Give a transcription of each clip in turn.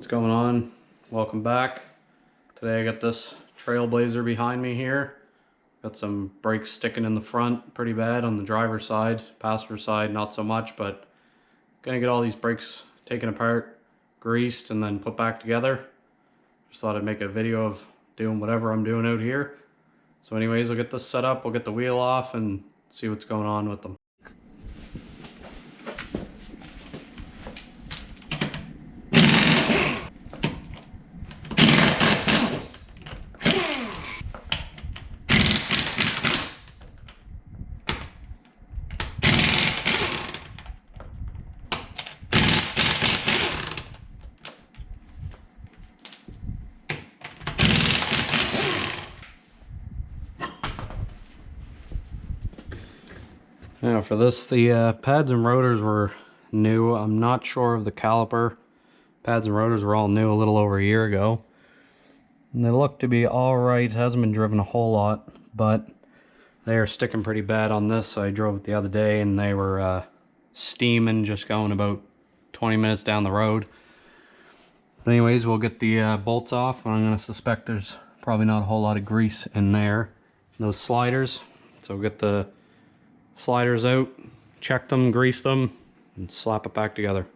What's going on? Welcome back. Today I got this Trailblazer behind me here. Got some brakes sticking in the front pretty bad on the driver's side. Passenger side not so much, but gonna get all these brakes taken apart, greased, and then put back together. Just thought I'd make a video of doing whatever I'm doing out here. So anyways, we'll get this set up, we'll get the wheel off and see what's going on with them. Now for this, the pads and rotors were new. I'm not sure of the caliper. Pads and rotors were all new a little over a year ago. And they look to be alright. Hasn't been driven a whole lot, but they are sticking pretty bad on this. I drove it the other day and they were steaming, just going about 20 minutes down the road. But anyways, we'll get the bolts off. I'm going to suspect there's probably not a whole lot of grease in there. Those sliders. So we'll get the sliders out, check them, grease them, and slap it back together.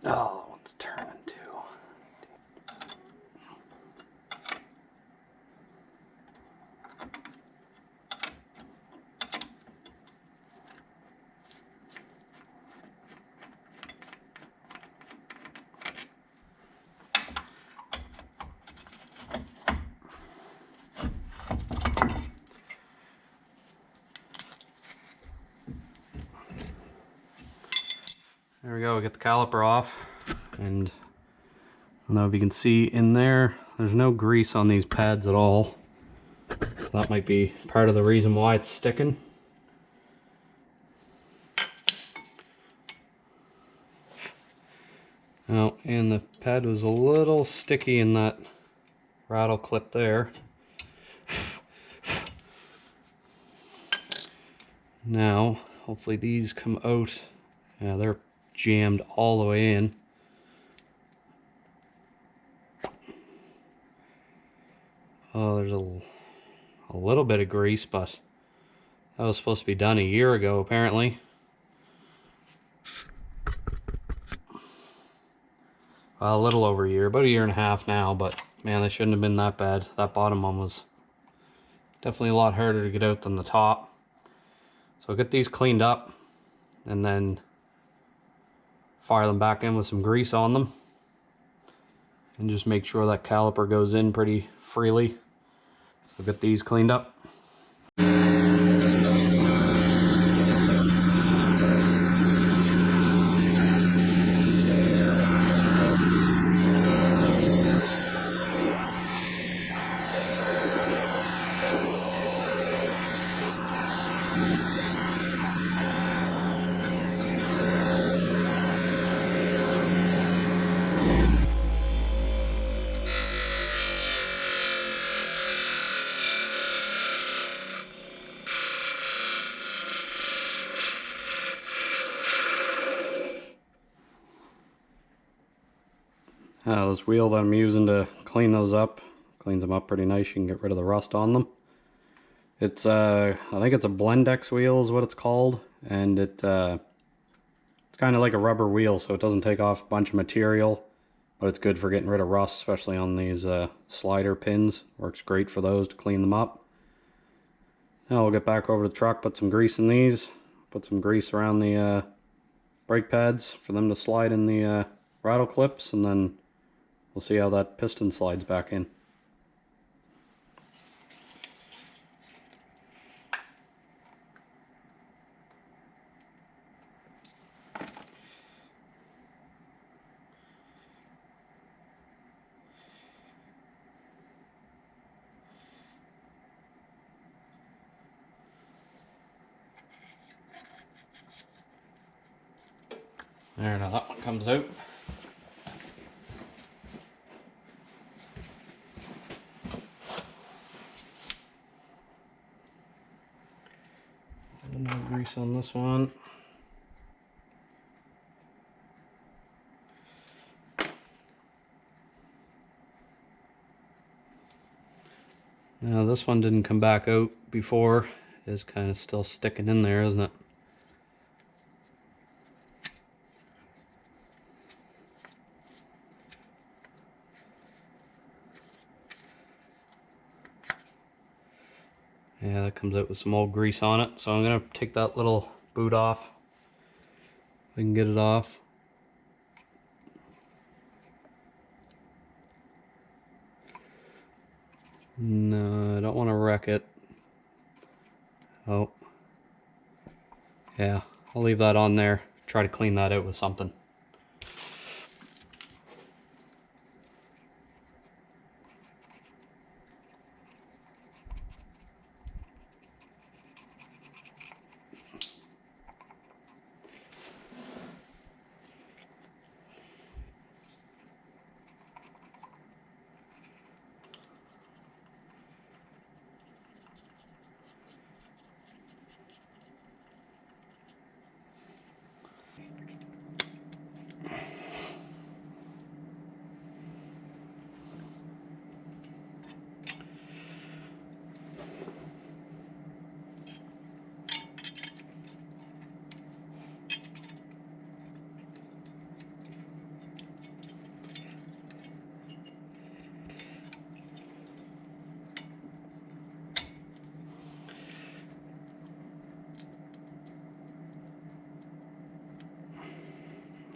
Oh, it's turning too. There we go, get the caliper off, and I don't know if you can see in there, there's no grease on these pads at all. So that might be part of the reason why it's sticking. Now, and the pad was a little sticky in that rattle clip there. Now, hopefully these come out. Yeah, they're jammed all the way in. Oh, there's a little bit of grease, but that was supposed to be done a year ago, apparently. Well, a little over a year, about a year and a half now, but man, they shouldn't have been that bad. That bottom one was definitely a lot harder to get out than the top. So I'll get these cleaned up and then fire them back in with some grease on them and just make sure that caliper goes in pretty freely. So get these cleaned up. This wheel that I'm using to clean those up, cleans them up pretty nice. You can get rid of the rust on them. It's I think it's a Blendex wheel is what it's called, and it's kind of like a rubber wheel, so it doesn't take off a bunch of material, but it's good for getting rid of rust, especially on these slider pins. Works great for those to clean them up. Now we'll get back over to the truck, put some grease in these, put some grease around the brake pads for them to slide in the rattle clips, and then we'll see how that piston slides back in. There, now that one comes out. A little more grease on this one. Now this one didn't come back out before. It is kind of still sticking in there, isn't it? Yeah, that comes out with some old grease on it. So I'm gonna take that little boot off. If I can get it off. No, I don't want to wreck it. Oh. Yeah, I'll leave that on there. Try to clean that out with something.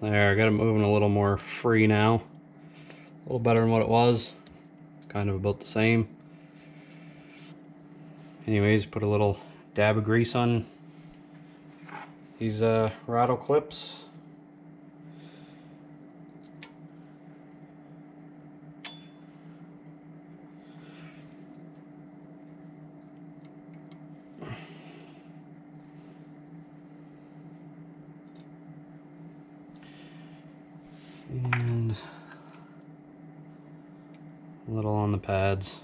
There, I got it moving a little more free now. A little better than what it was. Kind of about the same. Anyways, put a little dab of grease on these rattle clips. And a little on the pads.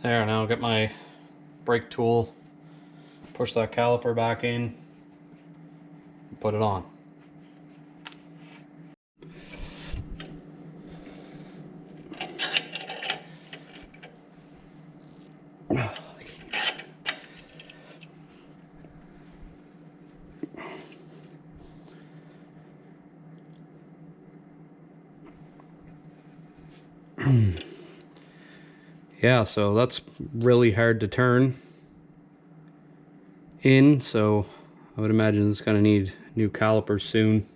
There, now I'll get my brake tool, push that caliper back in, and put it on. Yeah, so that's really hard to turn in, so I would imagine it's gonna need new calipers soon.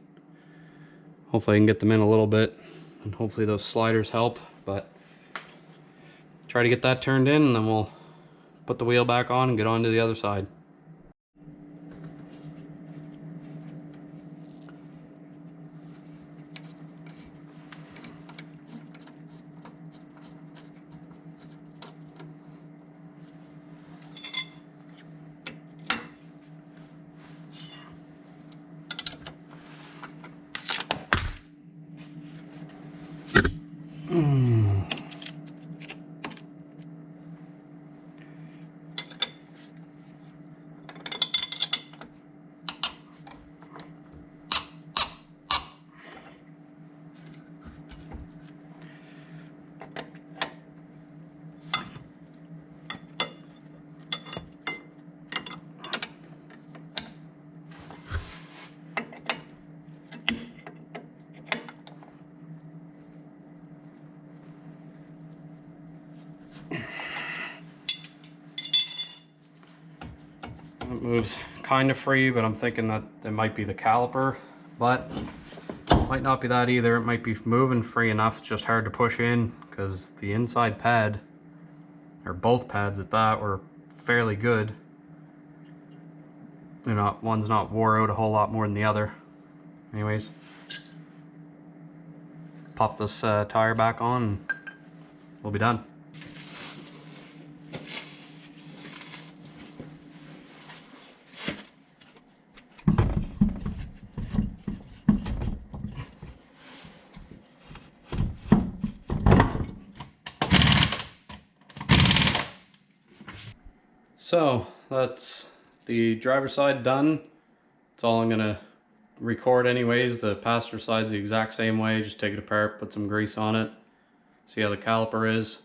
Hopefully I can get them in a little bit, and hopefully those sliders help, but try to get that turned in, and then we'll put the wheel back on and get on to the other side. It moves kind of free, but I'm thinking that it might be the caliper, but it might not be that either. It might be moving free enough. It's just hard to push in because the inside pad, or both pads at that, were fairly good. They're not, one's not wore out a whole lot more than the other. Anyways, pop this tire back on and we'll be done. So that's the driver's side done. That's all I'm gonna record anyways. The passenger side's the exact same way. Just take it apart, put some grease on it, see how the caliper is.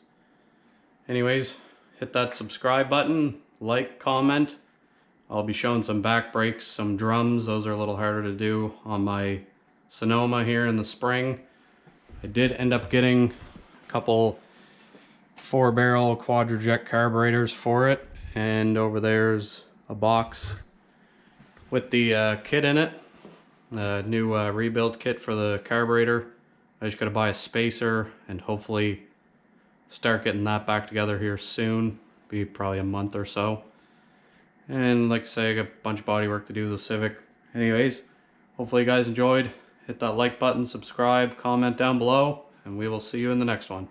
Anyways, hit that subscribe button, like, comment. I'll be showing some back brakes, some drums. Those are a little harder to do on my Sonoma here in the spring. I did end up getting a couple 4-barrel quadrajet carburetors for it, and over there's a box with the kit in it, a new rebuild kit for the carburetor. I just gotta buy a spacer and hopefully start getting that back together here soon. Be probably a month or so. And like I say, I got a bunch of body work to do with the Civic. Anyways, hopefully you guys enjoyed. Hit that like button, subscribe, comment down below, and we will see you in the next one.